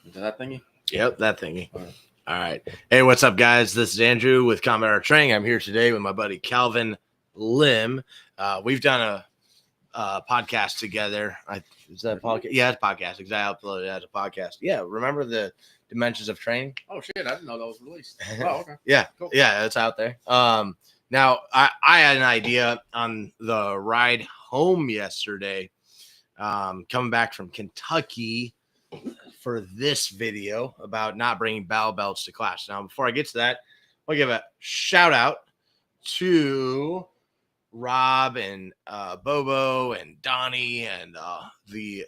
Is that thingy? Yep, that thingy. All right. Hey, what's up, guys? This is Andrew with Combat Art Training. I'm here today with my buddy Calvin Lim. We've done a podcast together. Is that a podcast? Yeah, it's a podcast because I uploaded it as a podcast. Yeah, remember the Dimensions of Training? Oh shit! I didn't know that was released. Oh, okay. Yeah, Cool. yeah, it's out there. Now I had an idea on the ride home yesterday, coming back from Kentucky for this video about not bringing battle belts to class. Now, before I get to that, I'll give a shout out to Rob and Bobo and Donnie and all the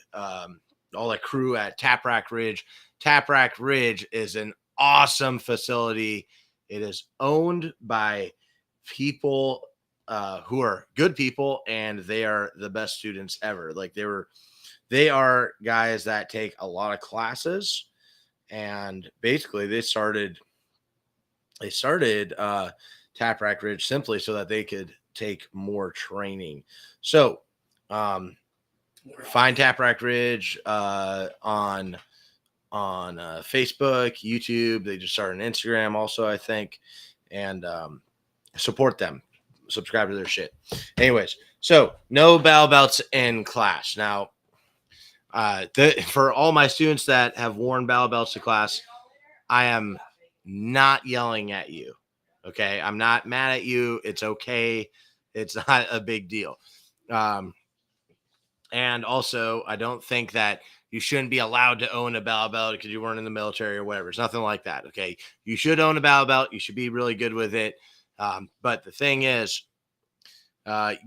crew at Taprack Ridge. Taprack Ridge is an awesome facility. It is owned by people who are good people, and they are the best students ever. Like they are guys that take a lot of classes, and basically they started Taprack Ridge simply so that they could take more training. So find Taprack Ridge on Facebook, YouTube. They just started an Instagram also, I think, and support them. Subscribe to their shit. Anyways, so no battle belts in class. Now, for all my students that have worn battle belts to class, I am not yelling at you. Okay. I'm not mad at you. It's okay. It's not a big deal. And also, I don't think that you shouldn't be allowed to own a battle belt because you weren't in the military or whatever. It's nothing like that. Okay. You should own a battle belt. You should be really good with it. But the thing is,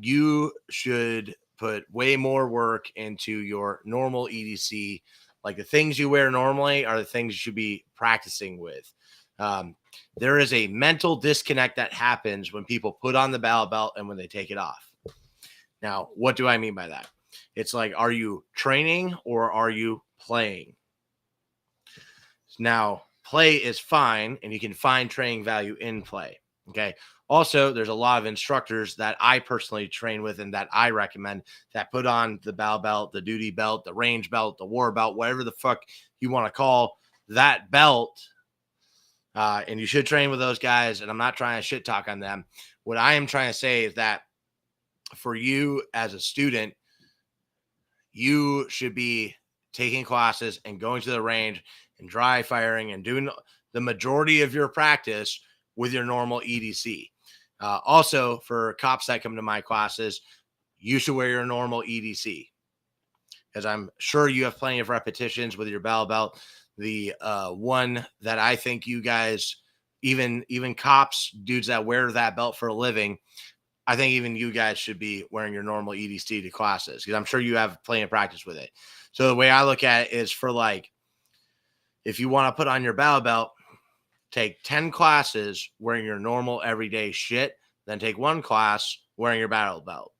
you should put way more work into your normal EDC. Like the things you wear normally are the things you should be practicing with. There is a mental disconnect that happens when people put on the battle belt and when they take it off. Now, what do I mean by that? It's like, are you training or are you playing? Now, play is fine, and you can find training value in play. Okay. Also, there's a lot of instructors that I personally train with and that I recommend that put on the battle belt, the duty belt, the range belt, the war belt, whatever the fuck you want to call that belt. And you should train with those guys. And I'm not trying to shit talk on them. What I am trying to say is that for you as a student, you should be taking classes and going to the range and dry firing and doing the majority of your practice with your normal EDC. Also, for cops that come to my classes, you should wear your normal EDC, because I'm sure you have plenty of repetitions with your battle belt. The one that I think you guys, even cops, dudes that wear that belt for a living, I think even you guys should be wearing your normal EDC to classes, because I'm sure you have plenty of practice with it. So the way I look at it is, for like, if you want to put on your battle belt, take 10 classes wearing your normal everyday shit, then take one class wearing your battle belt.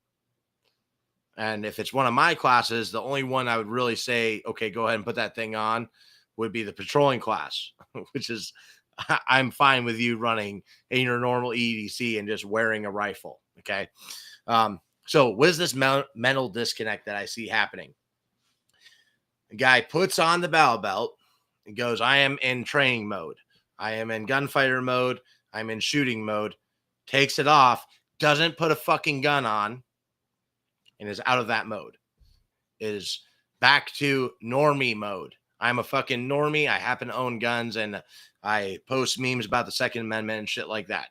And if it's one of my classes, the only one I would really say, okay, go ahead and put that thing on, would be the patrolling class, which is, I'm fine with you running in your normal EDC and just wearing a rifle. Okay. So what is this mental disconnect that I see happening? The guy puts on the battle belt and goes, I am in training mode. I am in gunfighter mode. I'm in shooting mode. Takes it off, doesn't put a fucking gun on, and is out of that mode. Is back to normie mode. I'm a fucking normie. I happen to own guns, and I post memes about the Second Amendment and shit like that.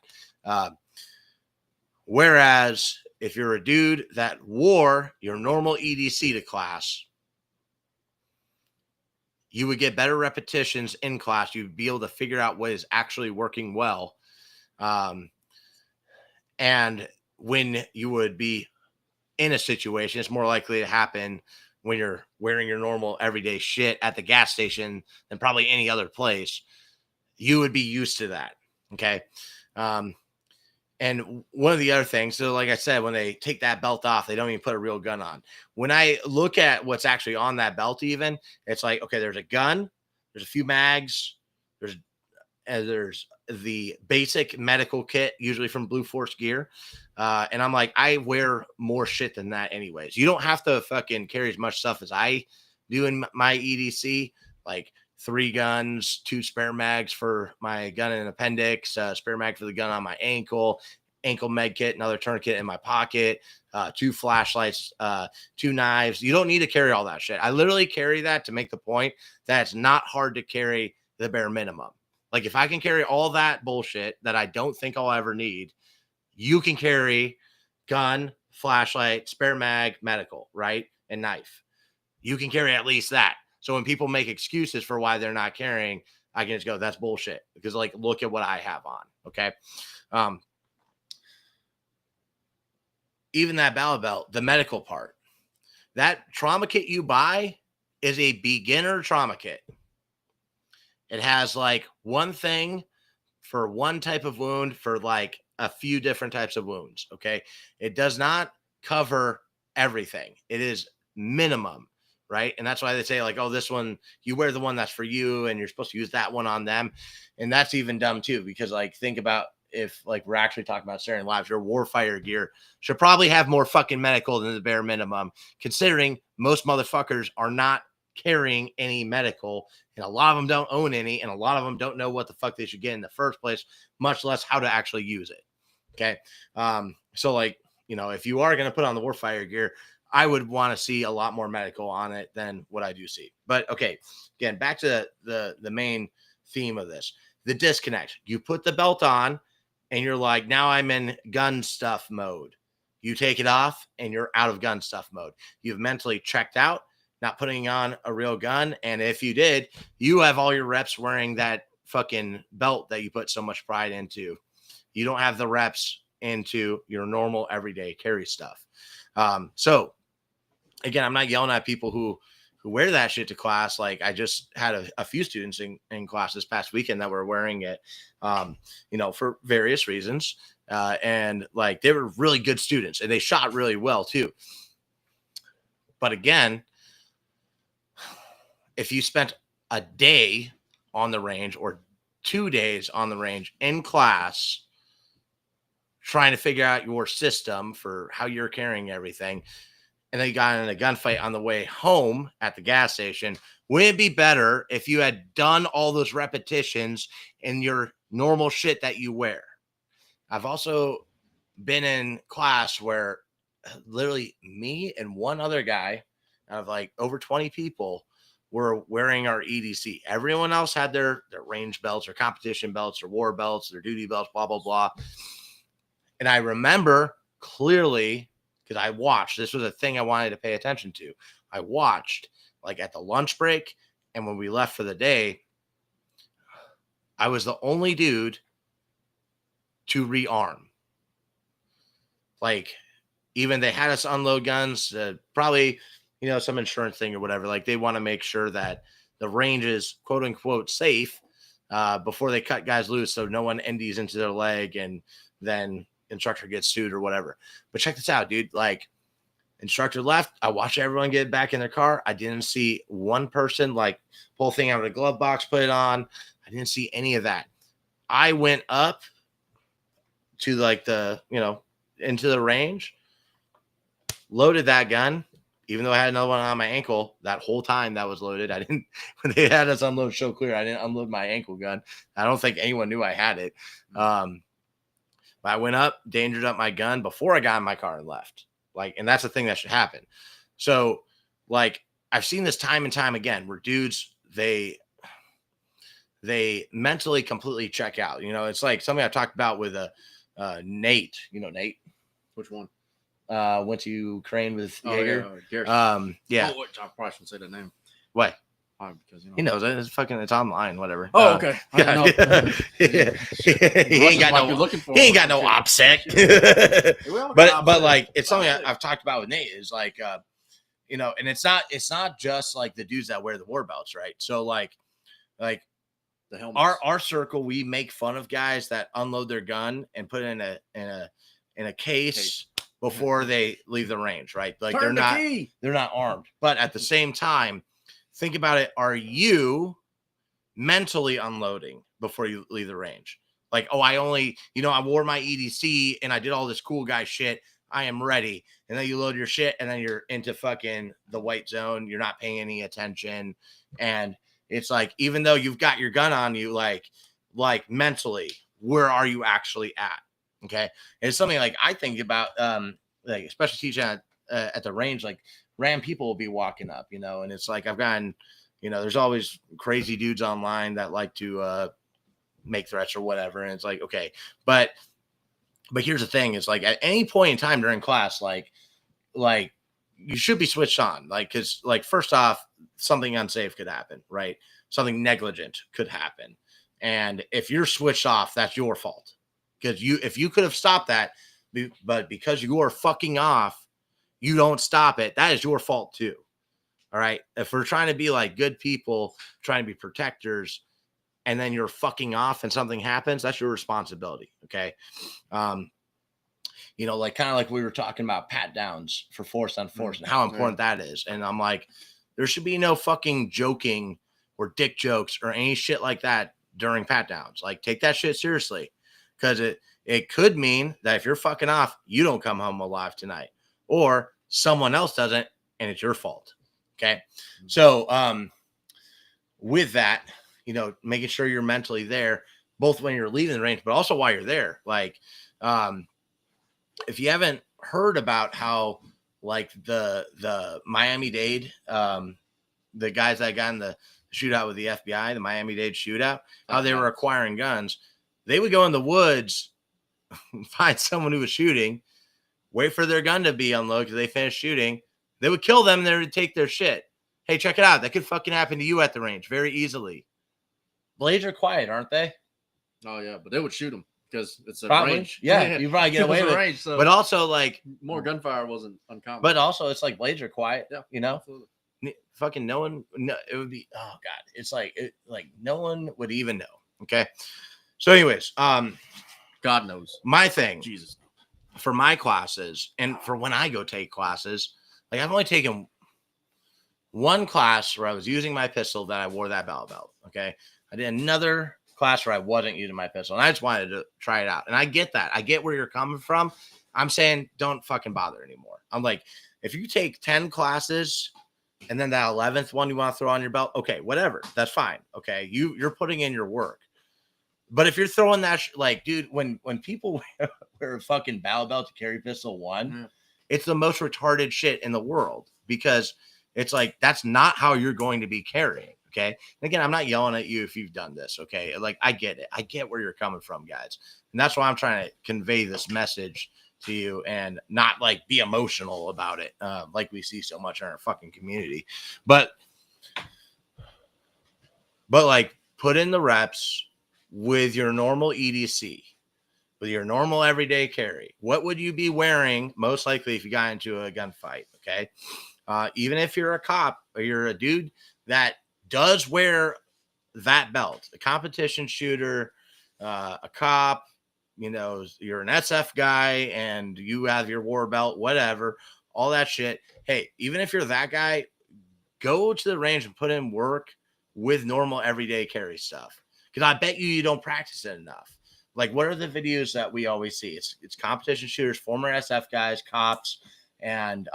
Whereas if you're a dude that wore your normal EDC to class, you would get better repetitions in class. You'd be able to figure out what is actually working well. And when you would be in a situation, it's more likely to happen when you're wearing your normal everyday shit at the gas station than probably any other place. You would be used to that. Okay. And one of the other things, so like I said, when they take that belt off, they don't even put a real gun on. When I look at what's actually on that belt, even, it's like, okay, there's a gun, there's a few mags, there's the basic medical kit, usually from Blue Force Gear. And I'm like, I wear more shit than that anyways. You don't have to fucking carry as much stuff as I do in my EDC. Like, 3 guns, 2 spare mags for my gun and appendix, spare mag for the gun on my ankle med kit, another tourniquet in my pocket, 2 flashlights, 2 knives. You don't need to carry all that shit. I literally carry that to make the point that it's not hard to carry the bare minimum. Like if I can carry all that bullshit that I don't think I'll ever need, you can carry gun, flashlight, spare mag, medical, right? And knife. You can carry at least that. So when people make excuses for why they're not carrying, I can just go, that's bullshit. Because like, look at what I have on. Okay. Even that battle belt, the medical part, that trauma kit you buy is a beginner trauma kit. It has like one thing for one type of wound for like a few different types of wounds. Okay. It does not cover everything. It is minimum, right? And that's why they say like, oh, this one, you wear the one that's for you and you're supposed to use that one on them. And that's even dumb too, because like, think about if like we're actually talking about sharing lives, your warfighter gear should probably have more fucking medical than the bare minimum, considering most motherfuckers are not carrying any medical, and a lot of them don't own any, and a lot of them don't know what the fuck they should get in the first place, much less how to actually use it. Okay. So like, you know, if you are going to put on the warfighter gear, I would want to see a lot more medical on it than what I do see. But okay, again, back to the main theme of this, the disconnect. You put the belt on and you're like, now I'm in gun stuff mode. You take it off and you're out of gun stuff mode. You've mentally checked out, not putting on a real gun. And if you did, you have all your reps wearing that fucking belt that you put so much pride into. You don't have the reps into your normal everyday carry stuff. So again, I'm not yelling at people who wear that shit to class. Like I just had a few students in class this past weekend that were wearing it, you know, for various reasons. And like, they were really good students and they shot really well too. But again, if you spent a day on the range or 2 days on the range in class, trying to figure out your system for how you're carrying everything, and then you got in a gunfight on the way home at the gas station, wouldn't it be better if you had done all those repetitions in your normal shit that you wear? I've also been in class where literally me and one other guy out of like over 20 people were wearing our EDC. Everyone else had their range belts or competition belts or war belts, their duty belts, blah, blah, blah. And I remember clearly, because I watched, this was a thing I wanted to pay attention to. I watched like at the lunch break. And when we left for the day, I was the only dude to rearm. Like even they had us unload guns, probably, you know, some insurance thing or whatever. Like they want to make sure that the range is quote unquote safe before they cut guys loose. So no one NDs into their leg and then instructor gets sued or whatever. But check this out, dude. Like instructor left. I watched everyone get back in their car. I didn't see one person like pull thing out of the glove box, put it on. I didn't see any of that. I went up to like the, you know, into the range, loaded that gun, even though I had another one on my ankle that whole time that was loaded. I didn't, when they had us unload show clear, I didn't unload my ankle gun. I don't think anyone knew I had it. I went up, dangered up my gun before I got in my car and left. Like, and that's the thing that should happen. So like, I've seen this time and time again where dudes, they mentally completely check out. You know, it's like something I talked about with Nate. You know, Nate. Which one? Went to Ukraine with Jaeger. Yeah. Oh, I probably shouldn't say that name. What? Because, you know, he knows it. It's online, whatever. Oh, okay. Yeah. He ain't got no OPSEC. but like it's something I've talked about with Nate is like you know, and it's not just like the dudes that wear the war belts, right? So like the helmets. Our circle, we make fun of guys that unload their gun and put it in a case before they leave the range, right? Like they're not armed. But at the same time, think about it. Are you mentally unloading before you leave the range? Like, oh, I wore my EDC and I did all this cool guy shit. I am ready. And then you load your shit and then you're into fucking the white zone. You're not paying any attention. And it's like, even though you've got your gun on you, like mentally, where are you actually at? Okay. And it's something like I think about, like, especially teaching at the range, like random people will be walking up, and it's like, I've gotten, there's always crazy dudes online that like to, make threats or whatever. And it's like, okay, but here's the thing. It's like at any point in time during class, like you should be switched on, like, cause like, first off, something unsafe could happen, right? Something negligent could happen. And if you're switched off, that's your fault. Because if you could have stopped that, but because you are fucking off, you don't stop it. That is your fault too. All right. If we're trying to be like good people, trying to be protectors, and then you're fucking off and something happens, that's your responsibility. Okay. Like kind of like we were talking about pat downs for force on force and how important that is. And I'm like, there should be no fucking joking or dick jokes or any shit like that during pat downs. Like, take that shit seriously, because it could mean that if you're fucking off, you don't come home alive tonight, or someone else doesn't, and it's your fault. Okay. So with that, making sure you're mentally there, both when you're leaving the range, but also while you're there. Like, if you haven't heard about how, like, the Miami-Dade, the guys that got in the shootout with the FBI, the Miami-Dade shootout, how they were acquiring guns, they would go in the woods, find someone who was shooting, wait for their gun to be unloaded because they finished shooting. They would kill them. They would take their shit. Hey, check it out. That could fucking happen to you at the range very easily. Blades are quiet, aren't they? Oh yeah, but they would shoot them because it's a probably. range. Yeah, you probably get away with it. Range, so but also, like, more gunfire wasn't uncommon. But also, it's like blades are quiet. Yeah, absolutely. Fucking no one. No, it would be. Oh god, it's like no one would even know. Okay. So, anyways, God knows. My thing, Jesus, for my classes and for when I go take classes, like, I've only taken one class where I was using my pistol that I wore that belt. Okay. I did another class where I wasn't using my pistol, and I just wanted to try it out. And I get that. I get where you're coming from. I'm saying don't fucking bother anymore. I'm like, if you take 10 classes and then that 11th one you want to throw on your belt, okay, whatever. That's fine. Okay. You're putting in your work. But if you're throwing that, like, dude, when people wear a fucking battle belt to carry pistol one, it's the most retarded shit in the world, because it's like, that's not how you're going to be carrying. Okay. And again, I'm not yelling at you if you've done this. Okay. Like, I get it. I get where you're coming from, guys. And that's why I'm trying to convey this message to you and not like be emotional about it. Like we see so much in our fucking community, but like, put in the reps with your normal EDC, with your normal everyday carry. What would you be wearing most likely if you got into a gunfight? Okay. Even if you're a cop or you're a dude that does wear that belt, a competition shooter, a cop, you're an SF guy and you have your war belt, whatever, all that shit. Hey, even if you're that guy, go to the range and put in work with normal everyday carry stuff. Because I bet you don't practice it enough. Like, what are the videos that we always see? It's competition shooters, former SF guys, cops, and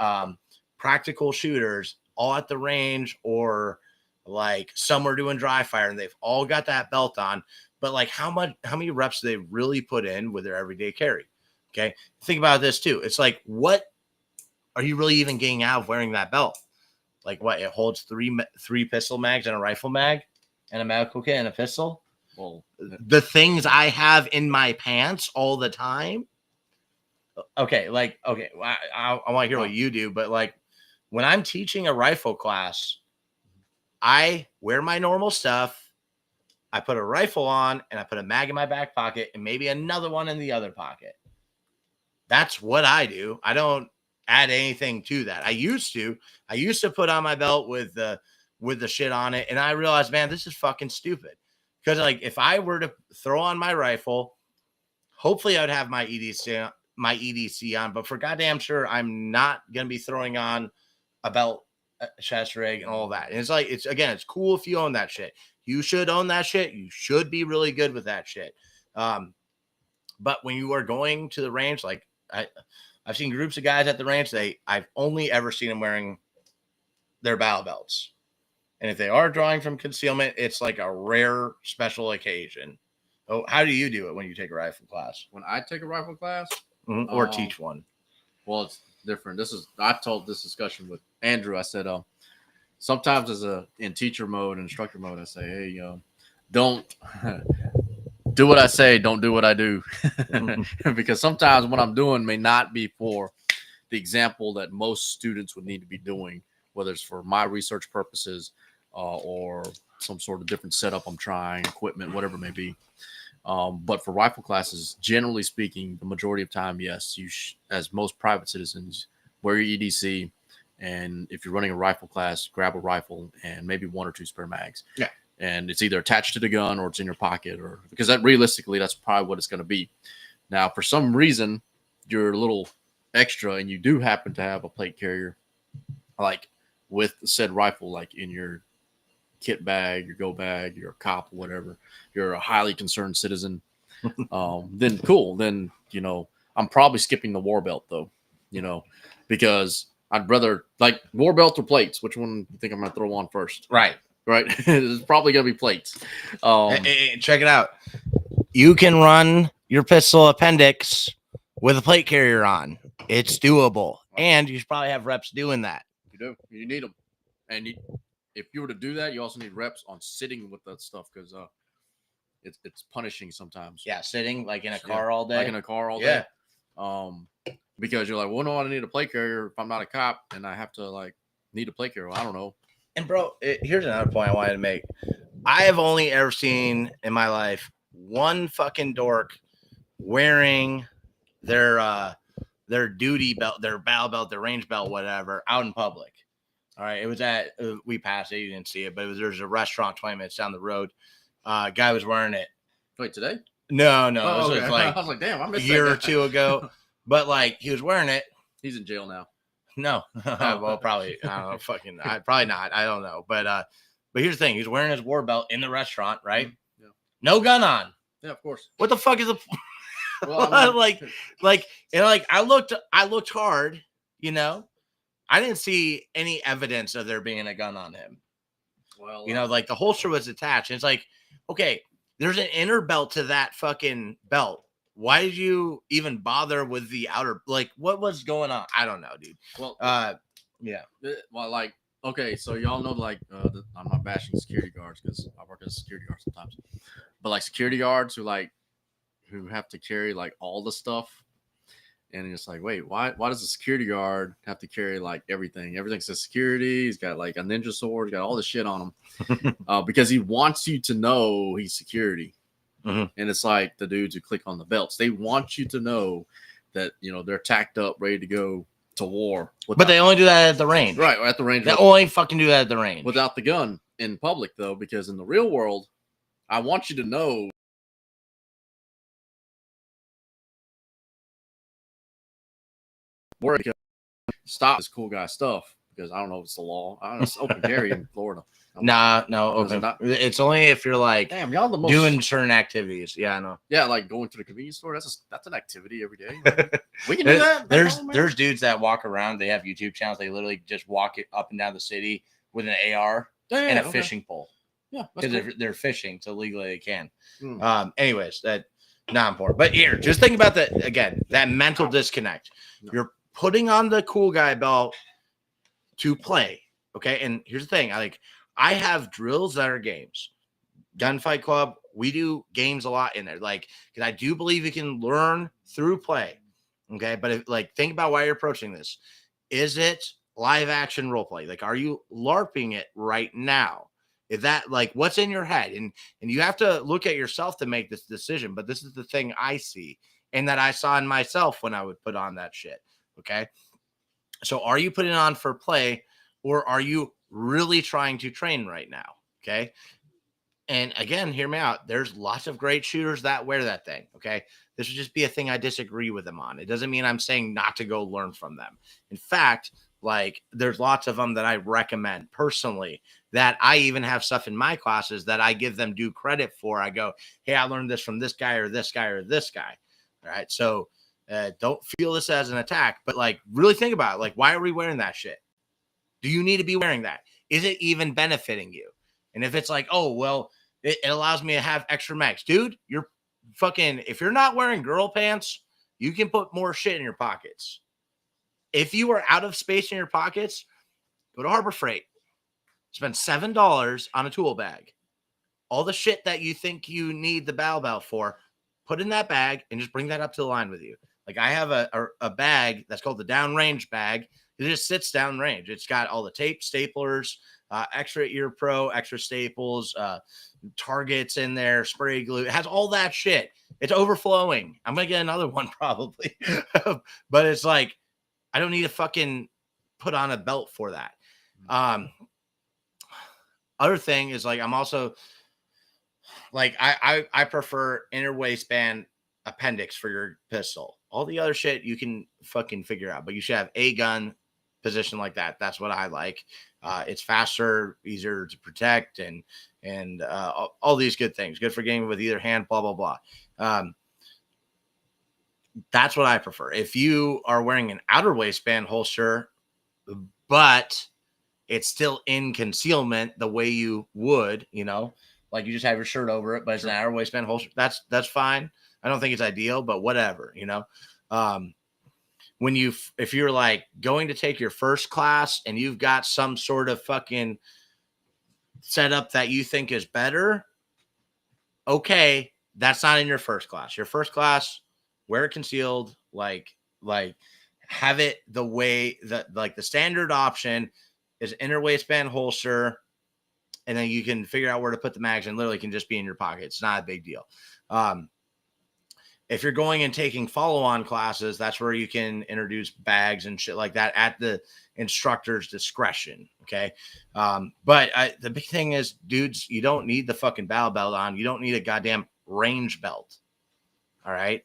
practical shooters all at the range, or like somewhere doing dry fire, and they've all got that belt on. But like, how many reps do they really put in with their everyday carry? Okay. Think about this too. It's like, what are you really even getting out of wearing that belt? Like, what? It holds three pistol mags and a rifle mag and a medical kit and a pistol. Well, the things I have in my pants all the time. Okay. I want to hear what you do, but like, when I'm teaching a rifle class, I wear my normal stuff. I put a rifle on and I put a mag in my back pocket and maybe another one in the other pocket. That's what I do. I don't add anything to that. I used to put on my belt with the shit on it. And I realized, man, this is fucking stupid. Because like, if I were to throw on my rifle, hopefully I'd have my EDC on, but for goddamn sure, I'm not going to be throwing on a belt, chest rig, and all that. And it's like, it's cool if you own that shit. You should own that shit. You should be really good with that shit. But when you are going to the range, like I've seen groups of guys at the range, I've only ever seen them wearing their battle belts. And if they are drawing from concealment, it's like a rare special occasion. Oh, how do you do it when you take a rifle class? When I take a rifle class, Or teach one? well, it's different. I told this discussion with Andrew. I said, sometimes in teacher mode and instructor mode, I say, hey, don't do what I say, don't do what I do, because sometimes what I'm doing may not be for the example that most students would need to be doing, whether it's for my research purposes or some sort of different setup I'm trying, equipment, whatever it may be. But for rifle classes, generally speaking, the majority of time, yes, as most private citizens, wear your EDC. And if you're running a rifle class, grab a rifle and maybe 1 or 2 spare mags. Yeah. And it's either attached to the gun or it's in your pocket, or because that realistically, that's probably what it's going to be. Now, for some reason, you're a little extra and you do happen to have a plate carrier, like with said rifle, like in your kit bag, your go bag, you're a cop, whatever, you're a highly concerned citizen, then cool. Then, I'm probably skipping the war belt though, because I'd rather like war belt or plates. Which one do you think I'm going to throw on first? Right. It's probably going to be plates. Hey, check it out. You can run your pistol appendix with a plate carrier on. It's doable. And you should probably have reps doing that. You do. You need them. And if you were to do that, you also need reps on sitting with that stuff, because it's punishing sometimes. Yeah, sitting like in a car all day. Like in a car all day. Because you're like, well, no, I need a plate carrier if I'm not a cop and I have to need a plate carrier. Well, I don't know. And bro, here's another point I wanted to make. I have only ever seen in my life one fucking dork wearing their duty belt, their battle belt, their range belt, whatever, out in public. All right, it was we passed it, you didn't see it, but there's a restaurant 20 minutes down the road. Guy was wearing it. Wait, today? No, Oh, it was like I was like, damn, I missed a year that or two ago. But he was wearing it. He's in jail now. No, well, probably I don't know. Probably not. I don't know. But here's the thing: he's wearing his war belt in the restaurant, right? Yeah. No gun on. Yeah, of course. What the fuck is the well, I mean, I looked hard. I didn't see any evidence of there being a gun on him. Well, the holster was attached. And it's like, okay, there's an inner belt to that fucking belt. Why did you even bother with the outer? What was going on? I don't know, dude. Well, yeah. Well, okay, so y'all know, I'm not bashing security guards because I work as a security guard sometimes, but security guards who have to carry all the stuff, and it's like, wait, why does a security guard have to carry everything? Everything says security. He's got a ninja sword. He's got all this shit on him, because he wants you to know he's security. Mm-hmm. And it's like the dudes who click on the belts. They want you to know that they're tacked up, ready to go to war. But they only do that at the range, right? At the range, they only fucking do that at the range without the gun in public, though, because in the real world, I want you to know. Because stop this cool guy stuff, because I don't know if it's the law. It's open carry in Florida. No, open. It's only if you're damn, y'all the most doing certain activities. Yeah, I know. Yeah, going to the convenience store. That's an activity every day. We can do that. There's dudes that walk around. They have YouTube channels. They literally just walk it up and down the city with an AR and a fishing pole. Yeah, because they're fishing, so legally they can. Anyways, that not important. But here, just think about that again. That mental disconnect. No. You're putting on the cool guy belt to play. Okay, and here's the thing. I have drills that are games. Gunfight Club, we do games a lot in there. Because I do believe you can learn through play. Okay, but think about why you're approaching this. Is it live action role play? Are you LARPing it right now? Is that what's in your head? And you have to look at yourself to make this decision. But this is the thing I see and that I saw in myself when I would put on that shit. Okay, so are you putting it on for play, or are you really trying to train right now? Okay. And again, hear me out. There's lots of great shooters that wear that thing. Okay. This would just be a thing I disagree with them on. It doesn't mean I'm saying not to go learn from them. In fact, there's lots of them that I recommend personally, that I even have stuff in my classes that I give them due credit for. I go, hey, I learned this from this guy or this guy or this guy. All right. So don't feel this as an attack, but really think about it. Why are we wearing that shit? Do you need to be wearing that? Is it even benefiting you? And if it's like, oh, well, it allows me to have extra mags. Dude, you're fucking, if you're not wearing girl pants, you can put more shit in your pockets. If you are out of space in your pockets, go to Harbor Freight. Spend $7 on a tool bag. All the shit that you think you need the bow belt for, put in that bag and just bring that up to the line with you. Like I have a bag that's called the downrange bag. It just sits downrange. It's got all the tape, staplers, extra ear pro, extra staples, targets in there, spray glue. It has all that shit. It's overflowing. I'm going to get another one probably. But it's like, I don't need to fucking put on a belt for that. Other thing is like, I'm also like, I prefer inner waistband appendix for your pistol. All the other shit you can fucking figure out, but you should have a gun position like that. That's what I like. It's faster, easier to protect, and all these good things. Good for gaming with either hand, blah, blah, blah. That's what I prefer. If you are wearing an outer waistband holster, but it's still in concealment the way you would, you know, like you just have your shirt over it, but it's an outer waistband holster. That's fine. I don't think it's ideal, but whatever, you know. If you're like going to take your first class and you've got some sort of fucking setup that you think is better, okay, that's not in your first class. Your first class, wear it concealed, like have it the way that like the standard option is inner waistband holster, and then you can figure out where to put the mags and literally can just be in your pocket. It's not a big deal. If you're going and taking follow-on classes, that's where you can introduce bags and shit like that at the instructor's discretion. Okay. But the big thing is, dudes, you don't need the fucking bow belt on. You don't need a goddamn range belt. All right.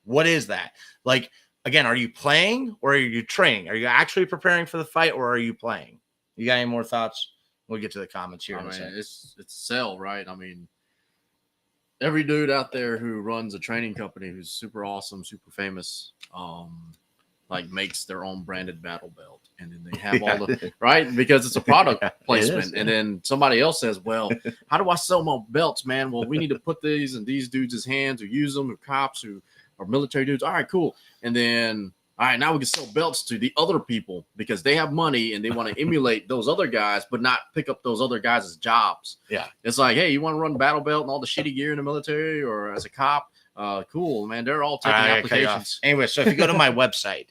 What is that? Like, again, are you playing or are you training? Are you actually preparing for the fight or are you playing? You got any more thoughts? We'll get to the comments here. I mean, it's sell, right? I mean, every dude out there who runs a training company who's super awesome, super famous, like makes their own branded battle belt. And then they have all the right because it's a product placement. And then somebody else says, well, how do I sell my belts, man? Well, we need to put these in these dudes' hands who use them, who cops, who are military dudes. All right, cool. And then all right, now we can sell belts to the other people because they have money and they want to emulate those other guys, but not pick up those other guys' jobs. Yeah. It's like, hey, you want to run battle belt and all the shitty gear in the military or as a cop? Cool, man. They're all taking applications. Anyway, so if you go to my website,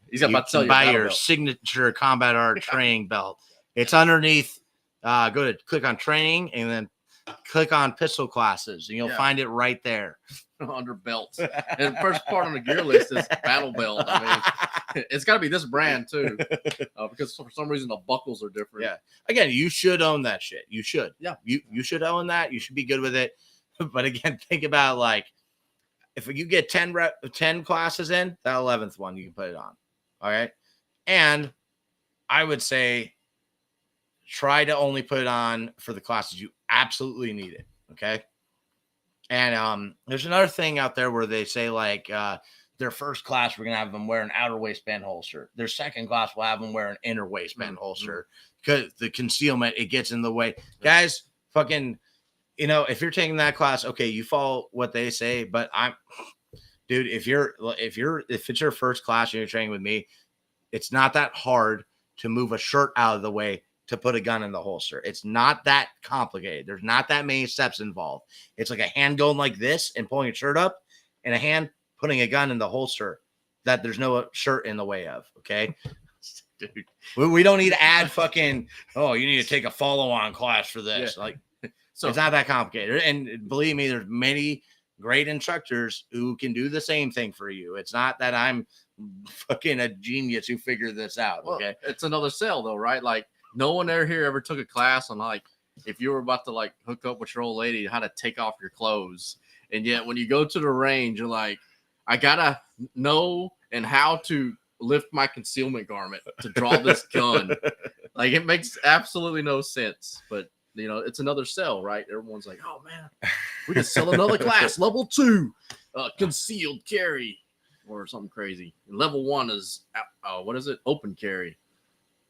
he's about to tell you buy your signature combat art training belt. It's underneath. Go to click on training and then click on pistol classes and you'll find it right there. Under belts. And the first part on the gear list is battle belt. I mean, it's got to be this brand too, because for some reason the buckles are different. Yeah. Again, you should own that shit. You should. Yeah. You should own that. You should be good with it. But again, think about like if you get 10 classes in, that 11th one you can put it on. All right. And I would say try to only put it on for the classes you absolutely need it. Okay. And there's another thing out there where they say like their first class, we're going to have them wear an outer waistband holster. Their second class, we'll have them wear an inner waistband holster because the concealment, it gets in the way. Guys, fucking, you know, if you're taking that class, okay, you follow what they say, but dude, if it's your first class and you're training with me, it's not that hard to move a shirt out of the way to put a gun in the holster. It's not that complicated. There's not that many steps involved. It's like a hand going like this and pulling a shirt up and a hand putting a gun in the holster that there's no shirt in the way of. Okay. Dude, we don't need to add fucking, oh, you need to take a follow-on class for this. Yeah. Like, so it's not that complicated. And believe me, there's many great instructors who can do the same thing for you. It's not that I'm fucking a genius who figured this out. Okay. Well, it's another sell though, right? Like, no one ever took a class on like if you were about to like hook up with your old lady, how to take off your clothes. And yet when you go to the range, you're like, I gotta know and how to lift my concealment garment to draw this gun. Like it makes absolutely no sense. But you know, it's another sell, right? Everyone's like, oh man, we can sell another class, level 2, concealed carry or something crazy. And level 1 is what is it? Open carry.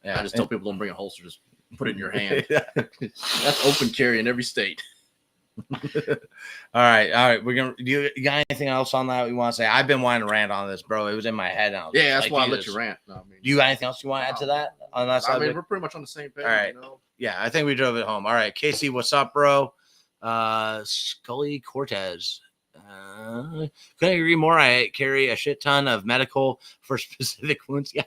Yeah, I just tell people don't bring a holster. Just Put it in your hand. That's open carry in every state. All right. You got anything else on that you want to say? I've been wanting to rant on this, bro. It was in my head. And I was Yeah, that's like, why I let you rant. No, you got anything else you want to add to that on that subject? we're pretty much on the same page. All right. Yeah, I think we drove it home. All right, Casey, what's up, bro? Scully Cortez. Couldn't agree more. I carry a shit ton of medical for specific wounds. Yeah.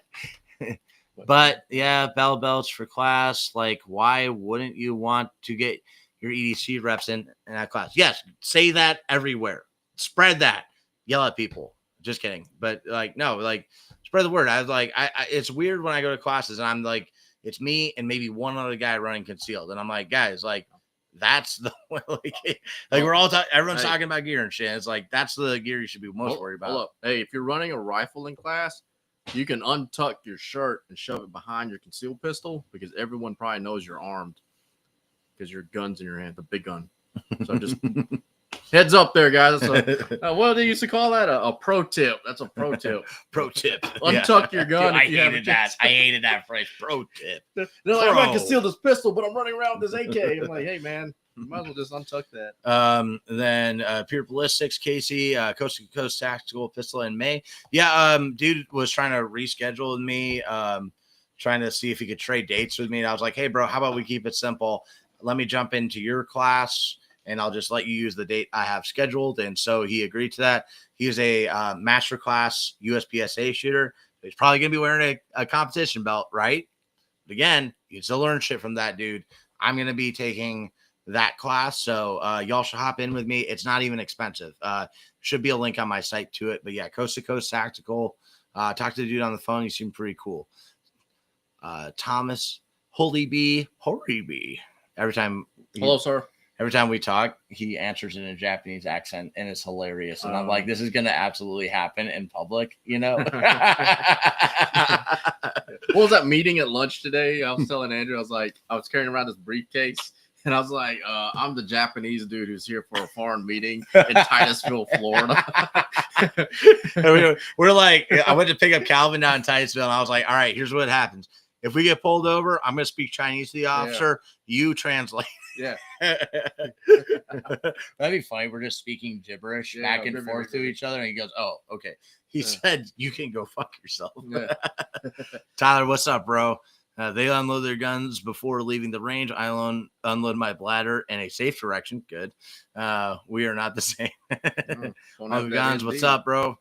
But yeah, bell belts for class. Like, why wouldn't you want to get your EDC reps in that class? Yes, say that everywhere. Spread that. Yell at people. Just kidding. But like, no, like spread the word. I was like, I it's weird when I go to classes and I'm like, it's me and maybe one other guy running concealed. And I'm like, guys, like, that's the like we're all everyone's talking about gear and shit. It's like, that's the gear you should be most worried about. Hold up. Hey, if you're running a rifle in class, you can untuck your shirt and shove it behind your concealed pistol because everyone probably knows you're armed because your gun's in your hand, the big gun. So just heads up there, guys. What do they used to call that? A pro tip. That's a pro tip. Pro tip. Untuck your gun. Dude, I hated that phrase. Pro tip. They're like, I'm going to conceal this pistol, but I'm running around with this AK. I'm like, hey, man, you might as well just untuck that. Then Pure Ballistics, Casey, Coast to Coast Tactical Pistol in May. Yeah, dude was trying to reschedule with me, trying to see if he could trade dates with me. And I was like, hey, bro, how about we keep it simple? Let me jump into your class, and I'll just let you use the date I have scheduled. And so he agreed to that. He is a master class USPSA shooter. He's probably going to be wearing a competition belt, right? But again, you can still learn shit from that dude. I'm going to be taking that class. So y'all should hop in with me. It's not even expensive. Should be a link on my site to it. But yeah, Coast to Coast Tactical. Talk to the dude on the phone. He seemed pretty cool. Thomas Holy B. Hello, sir. Every time we talk, he answers in a Japanese accent, and it's hilarious. And I'm like, this is going to absolutely happen in public, you know? What was that meeting at lunch today? I was telling Andrew, I was carrying around this briefcase, and I was like, I'm the Japanese dude who's here for a foreign meeting in Titusville, Florida. We're like, I went to pick up Calvin down in Titusville, and I was like, all right, here's what happens. If we get pulled over, I'm going to speak Chinese to the officer. Yeah. You translate. Yeah. That'd be funny. We're just speaking gibberish back and forth to each other. And he goes, oh, okay. He said, you can go fuck yourself. Yeah. Tyler, what's up, bro? They unload their guns before leaving the range. I unload my bladder in a safe direction. Good. We are not the same. Guns, what's up, bro?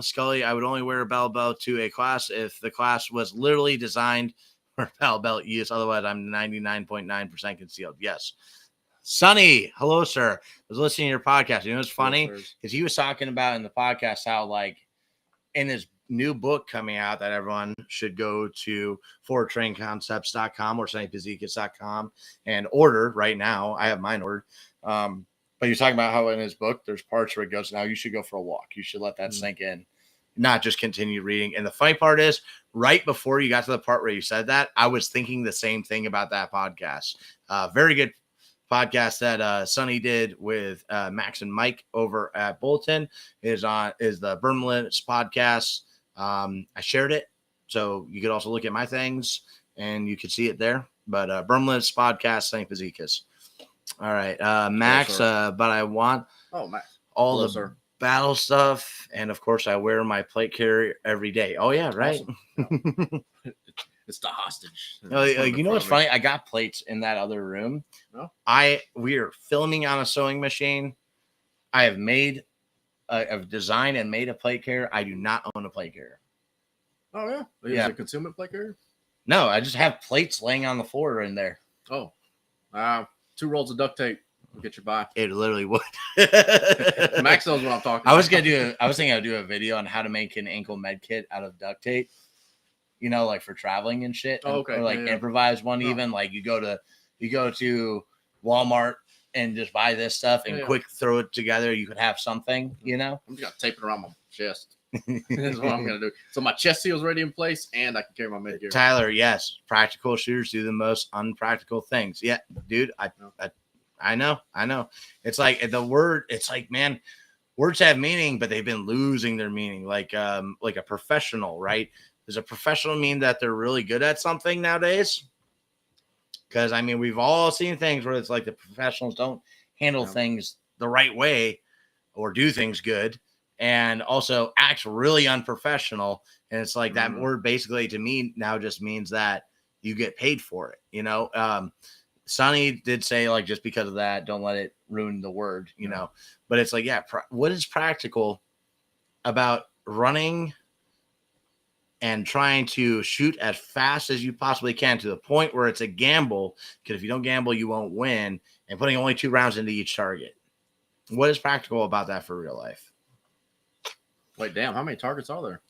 Scully, I would only wear a battle belt to a class if the class was literally designed for battle belt use. Otherwise, I'm 99.9% concealed. Yes. Sonny, hello, sir. I was listening to your podcast. You know what's funny? Because he was talking about in the podcast how, like, in his new book coming out that everyone should go to forwardtrainconcepts.com or sonnypazikis.com and order right now. I have mine ordered. But you're talking about how in his book, there's parts where it goes, now you should go for a walk. You should let that sink in, not just continue reading. And the funny part is, right before you got to the part where you said that, I was thinking the same thing about that podcast. Very good podcast that Sonny did with Max and Mike over at Bulletin is the Burn Limits podcast. I shared it, so you could also look at my things and you could see it there. But Burn Limits podcast, Sonny Pazikis. All right, Max, but I want all the battle stuff, and of course, I wear my plate carrier every day. Oh yeah, right. Awesome. It's the hostage. You know what's funny? I got plates in that other room. No? We are filming on a sewing machine. I have made, I've designed and made a plate carrier. I do not own a plate carrier. Oh yeah, yeah. A concealment plate carrier? No, I just have plates laying on the floor in there. Oh, 2 rolls of duct tape will get you by. It literally would. Max knows what I'm talking about. I was thinking I'd do a video on how to make an ankle med kit out of duct tape. You know, like for traveling and shit. Oh, okay. Or like improvise one even. Like you go to Walmart and just buy this stuff and quick throw it together. You could have something, you know? I'm just gonna tape it around my chest. That's what I'm gonna do. So my chest seal's already in place and I can carry my med gear. Tyler, yes. Practical shooters do the most unpractical things. Yeah, dude. I know. It's like it's like, man, words have meaning, but they've been losing their meaning. Like a professional, right? Does a professional mean that they're really good at something nowadays? Because I mean, we've all seen things where it's like the professionals don't handle things the right way or do things good, and also act really unprofessional. And it's like that word basically to me now just means that you get paid for it. You know, Sonny did say like just because of that, don't let it ruin the word. You know, but it's like what is practical about running and trying to shoot as fast as you possibly can to the point where it's a gamble, because if you don't gamble, you won't win, and putting only 2 rounds into each target. What is practical about that for real life? Wait, damn, how many targets are there?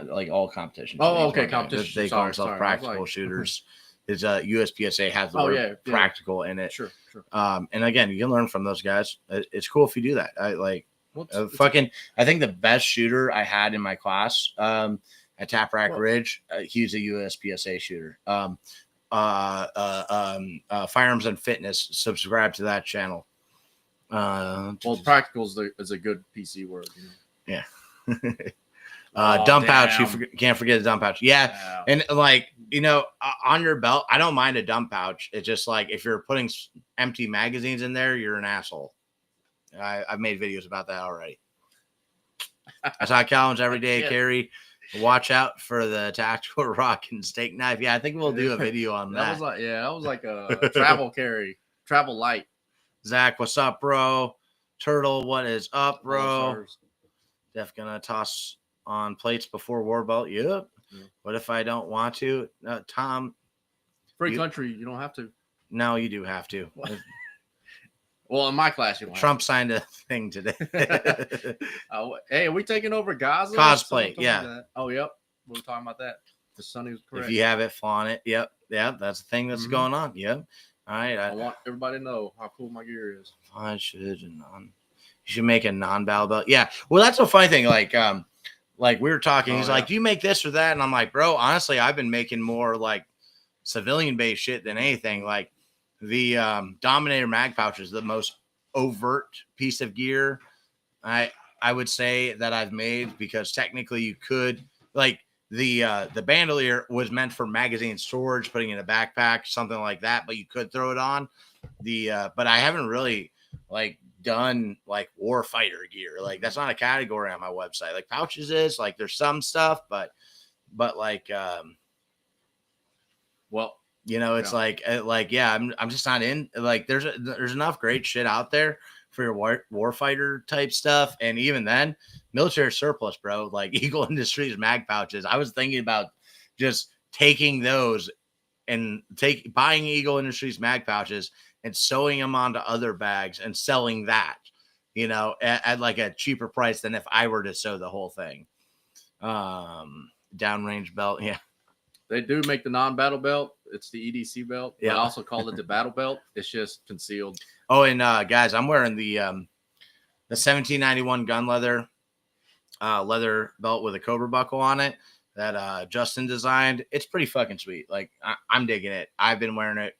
Like all competitions. Oh, okay, competition. They call themselves practical shooters. Is USPSA has the word practical in it. Sure. And again, you can learn from those guys. It's cool if you do that. I think the best shooter I had in my class, at Tap Rack Ridge, he's a USPSA shooter. Firearms and Fitness. Subscribe to that channel. Practical is a good PC word. You know? Yeah. Dump pouch. Can't forget the dump pouch. Yeah. Wow. And like, you know, on your belt, I don't mind a dump pouch. It's just like if you're putting empty magazines in there, you're an asshole. I've made videos about that already. That's how Calvin's everyday carry. Watch out for the tactical rock and steak knife. Yeah, I think we'll do a video on that. That was like a travel carry, travel light. Zach, what's up, bro? Turtle, what is up, bro? Def gonna toss on plates before war belt. Yep. Yeah. What if I don't want to? Tom. Free country, you don't have to. No, you do have to. Well, in my class, you don't. Trump signed a thing today. Hey, are we taking over Gaza? Cosplay, yeah. Like oh, yep. We were talking about that. The Sonny was correct. If you have it, flaunt it. Yep. That's the thing that's going on. Yep. All right. I want everybody to know how cool my gear is. You should make a non-battle belt. Yeah. Well, that's a funny thing. Like we were talking. He's like, do you make this or that? And I'm like, bro, honestly, I've been making more like civilian-based shit than anything. Like the Dominator mag pouch is the most overt piece of gear I would say that I've made, because technically you could, like, the bandolier was meant for magazine storage, putting in a backpack, something like that, but you could throw it on but I haven't really like done like war fighter gear. Like that's not a category on my website. Like pouches is like, there's some stuff, but like you know, it's like I'm just not in, like there's enough great shit out there for your warfighter type stuff. And even then, military surplus, bro, like Eagle Industries mag pouches. I was thinking about just taking those and buying Eagle Industries mag pouches and sewing them onto other bags and selling that, you know, at like a cheaper price than if I were to sew the whole thing. Downrange belt. Yeah. They do make the non-battle belt. It's the EDC belt. Yeah. I also call it the battle belt. It's just concealed. Oh, and guys, I'm wearing the 1791 gun leather belt with a Cobra buckle on it that Justin designed. It's pretty fucking sweet. Like I'm digging it. I've been wearing it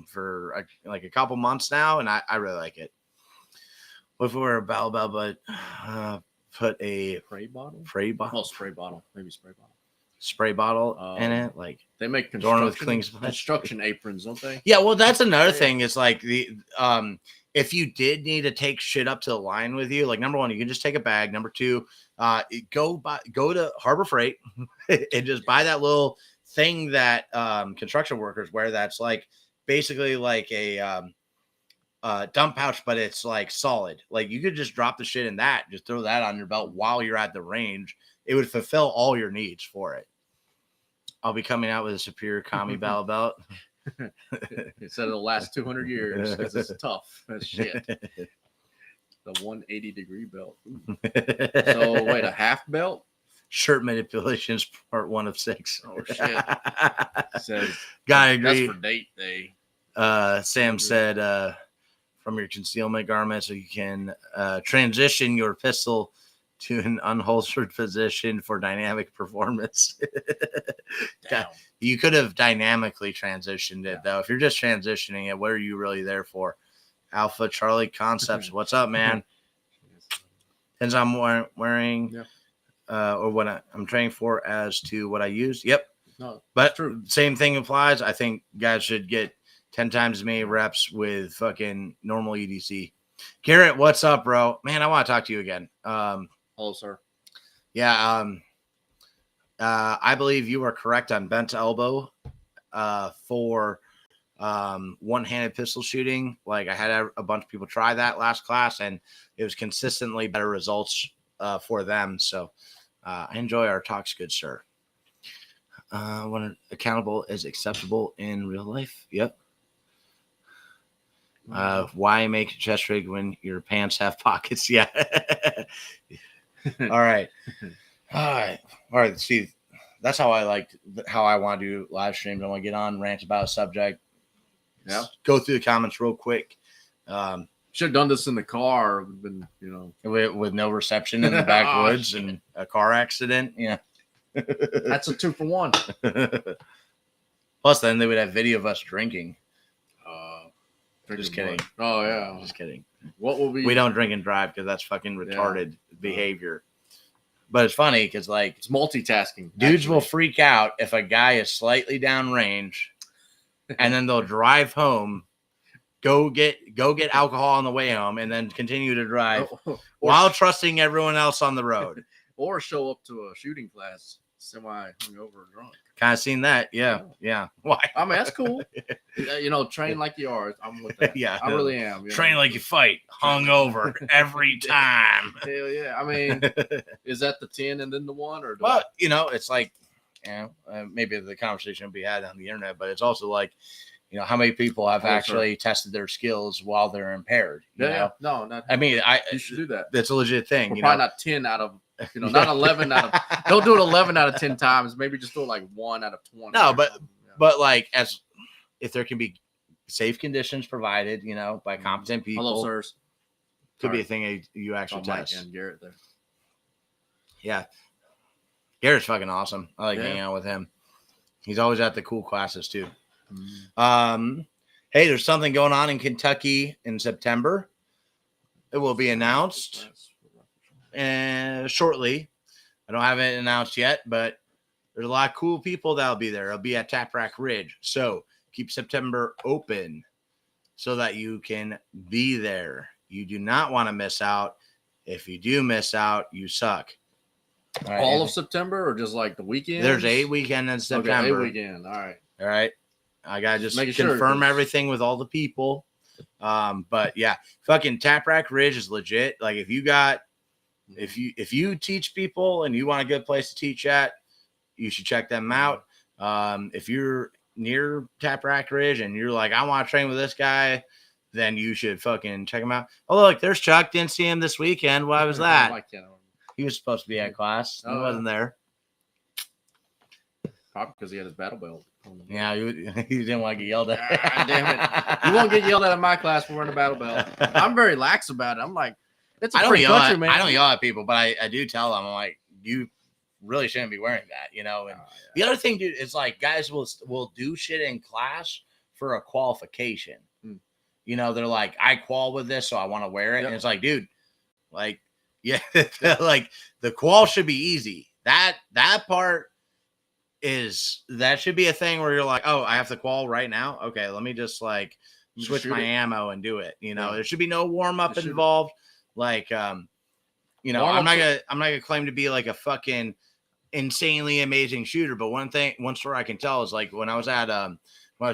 for like a couple months now, and I really like it. What if we were a battle belt, but put a spray bottle? Oh, spray bottle. Maybe spray bottle. Spray bottle in it, like they make construction aprons, don't they? Yeah, well, that's another thing. Is like the if you did need to take shit up to the line with you, like number one, you can just take a bag. Number two, go to Harbor Freight and just buy that little thing that construction workers wear. That's like basically like a dump pouch, but it's like solid. Like you could just drop the shit in that, just throw that on your belt while you're at the range. It would fulfill all your needs for it. I'll be coming out with a superior commie battle belt. It said it'll last 200 years because it's tough as shit. The 180-degree belt. So wait, a half belt? Shirt manipulations, part 1 of 6. Oh shit! Says gotta agree. That's for date day. Sam said, from your concealment garment, so you can transition your pistol to an unholstered position for dynamic performance. You could have dynamically transitioned it, though. If you're just transitioning it, what are you really there for? Alpha Charlie Concepts. What's up, man? Depends on what I'm wearing or what I'm training for as to what I use. Yep. No, But true. same thing applies. I think guys should get 10 times as many reps with fucking normal EDC. Garrett, what's up, bro? Man, I want to talk to you again. Hello, sir. Yeah. I believe you are correct on bent elbow for one-handed pistol shooting. Like I had a bunch of people try that last class, and it was consistently better results for them. So I enjoy our talks, good sir. When accountable is acceptable in real life. Yep. Why make a chest rig when your pants have pockets? Yeah. All right. All right. See, that's how I want to do live streams. I want to get on, rant about a subject. Yeah. Go through the comments real quick. Should have done this in the car. Been, with no reception in the backwoods and a car accident. Yeah. That's a 2-for-1. Plus, then they would have video of us drinking. Just kidding. Oh yeah, just kidding. What will be? We don't drink and drive because that's fucking retarded behavior. But it's funny because like it's multitasking. Dudes will freak out if a guy is slightly downrange, and then they'll drive home, go get alcohol on the way home, and then continue to drive while trusting everyone else on the road. Or show up to a shooting class semi-hungover drunk. Kind of seen that. Yeah. Why? I mean, that's cool. Train like you are. I'm with that. Yeah. I really am. Train like you fight. Hungover every time. Hell yeah. I mean, is that the 10 and then the 1? Or it's like, maybe the conversation will be had on the internet, but it's also like, how many people have actually tested their skills while they're impaired? No, not. I mean, you should do that. That's a legit thing. Probably not 10 out of, not 11 out of. Don't do it 11 out of 10 times. Maybe just do it like 1 out of 20. No, but like if there can be safe conditions provided, by competent people. Hello, sirs. Could be a thing you actually test. And Garrett there. Yeah, Garrett's fucking awesome. I like hanging out with him. He's always at the cool classes too. Hey, there's something going on in Kentucky in September. It will be announced shortly. I don't have it announced yet, but there's a lot of cool people that'll be there. It'll be at Tap Rack Ridge. So keep September open so that you can be there. You do not want to miss out. If you do miss out, you suck. All of September or just like the weekend? There's a weekend in September. Okay, a weekend. All right. I got to just confirm everything with all the people. But yeah, fucking Tap Rack Ridge is legit. Like if you teach people and you want a good place to teach at, you should check them out. If you're near Tap Rack Ridge and you're like, I want to train with this guy, then you should fucking check him out. Oh, look, there's Chuck. Didn't see him this weekend. Why was that? He was supposed to be at class. He wasn't there. Probably because he had his battle belt. Yeah, he didn't want to get yelled at. Damn it. You won't get yelled at in my class for wearing a battle belt. I'm very lax about it. I'm like, it's a free country, man. I don't yell at people, but I do tell them, I'm like, you really shouldn't be wearing that, And the other thing, dude, is like guys will do shit in class for a qualification. They're like, I qual with this, so I want to wear it. Yep. And it's like, dude, like, yeah, like the qual should be easy. That part that should be a thing where you're like, oh, I have to qual right now. Okay, let me just like switch my ammo and do it. There should be no warm up involved. Like, I'm not gonna claim to be like a fucking insanely amazing shooter, but one story I can tell is like when I was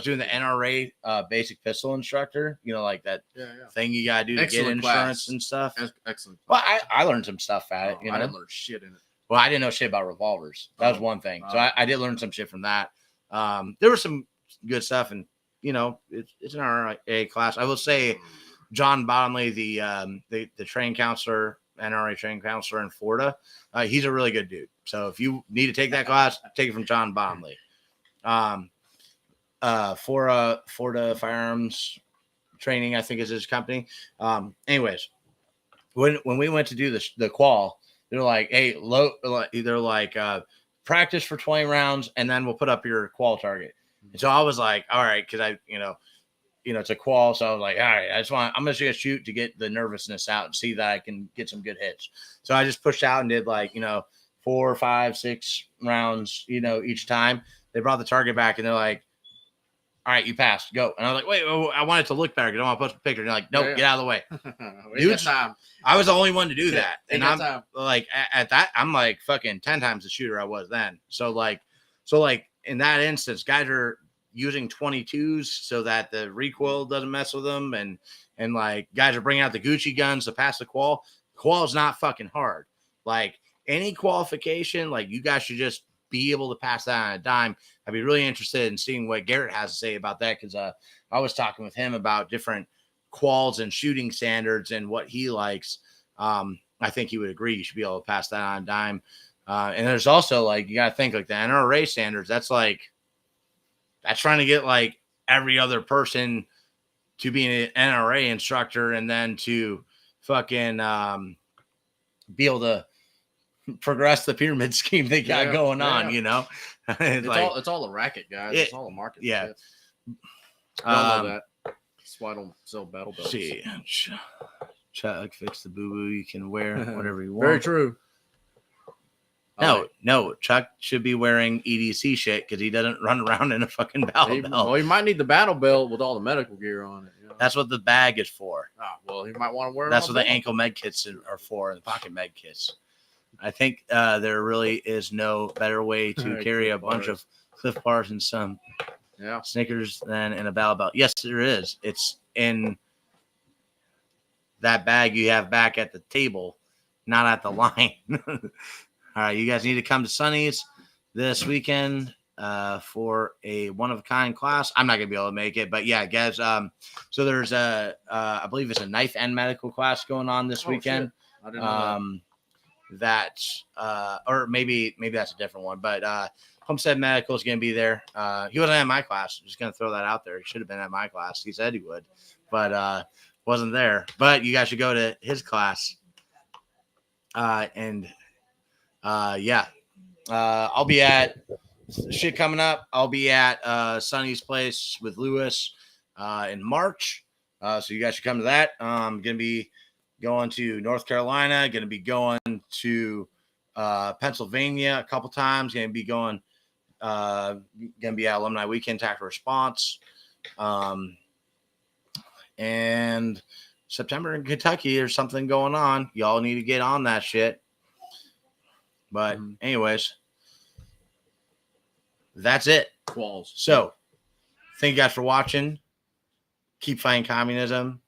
doing the NRA basic pistol instructor, like that thing you gotta do to get insurance and stuff. Excellent. Well, I learned some stuff at it. I didn't learn shit in it. Well, I didn't know shit about revolvers. That was one thing. So I did learn some shit from that. There was some good stuff, and it's an NRA class. I will say, John Bottomley, the train counselor, NRA train counselor in Florida, he's a really good dude. So if you need to take that class, take it from John Bottomley. Florida Firearms Training, I think is his company. Anyways, when we went to do the qual, they're like, hey, they're like, practice for 20 rounds and then we'll put up your qual target. And so I was like, all right, because it's a qual. So I was like, all right, I'm just going to shoot to get the nervousness out and see that I can get some good hits. So I just pushed out and did like, 4, 5, 6 rounds, each time. they brought the target back, and they're like, all right, you passed, go. And I was like, wait, I want it to look better because I want to post a picture. And they're like, nope, get out of the way. Dude, I was the only one to do that. And I'm like, at that, I'm like fucking 10 times the shooter I was then. So like in that instance, guys are using 22s so that the recoil doesn't mess with them. And like guys are bringing out the Gucci guns to pass the qual. Qual is not fucking hard. Like any qualification, like you guys should just be able to pass that on a dime. I'd be really interested in seeing what Garrett has to say about that, because I was talking with him about different quals and shooting standards and what he likes. I think he would agree you should be able to pass that on a dime. And there's also like, you got to think like the NRA standards. That's trying to get like every other person to be an NRA instructor and then to fucking be able to progress the pyramid scheme they got going on, you know. It's all a racket, guys. It's all a market. Yeah. I know that. That's why I don't sell battle belts. See, Chuck, fix the boo-boo. You can wear whatever you want. Very true. No, Chuck should be wearing EDC shit because he doesn't run around in a fucking battle belt. Well, he might need the battle belt with all the medical gear on it. You know? That's what the bag is for. Well, he might want to wear it. That's what the ankle med kits are for, and the pocket med kits. I think there really is no better way to carry a bunch of Cliff Bars and some Snickers than in a battle belt. Yes, there is. It's in that bag you have back at the table, not at the line. All right, you guys need to come to Sonny's this weekend for a one-of-a-kind class. I'm not going to be able to make it, but yeah, guys. So there's I believe it's a knife and medical class going on this weekend. Shit. I didn't know that. Or maybe that's a different one, but Homestead Medical is going to be there. He wasn't at my class. Just going to throw that out there. He should have been at my class. He said he would, but wasn't there. But you guys should go to his class. I'll be at shit coming up. I'll be at Sonny's place with Lewis in March. So you guys should come to that. I'm going to be going to North Carolina, going to be going to Pennsylvania a couple times, going to be going at Alumni Weekend Tactical Response. And September in Kentucky, there's something going on. Y'all need to get on that shit. But anyways, that's it. Quals. So thank you guys for watching. Keep fighting communism.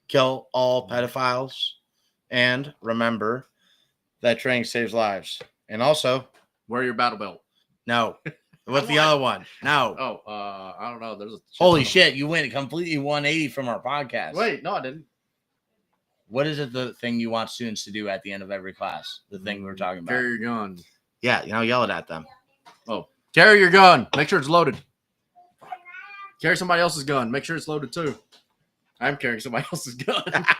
Kill all pedophiles. And remember that training saves lives. And also, wear your battle belt. No. What's the other one? No. Oh, I don't know. There's a holy shit. You went completely 180 from our podcast. Wait, no, I didn't. What is it the thing you want students to do at the end of every class? The thing we were talking about. Carry your gun. Yeah, yell it at them. Oh, carry your gun. Make sure it's loaded. Carry somebody else's gun. Make sure it's loaded too. I'm carrying somebody else's gun.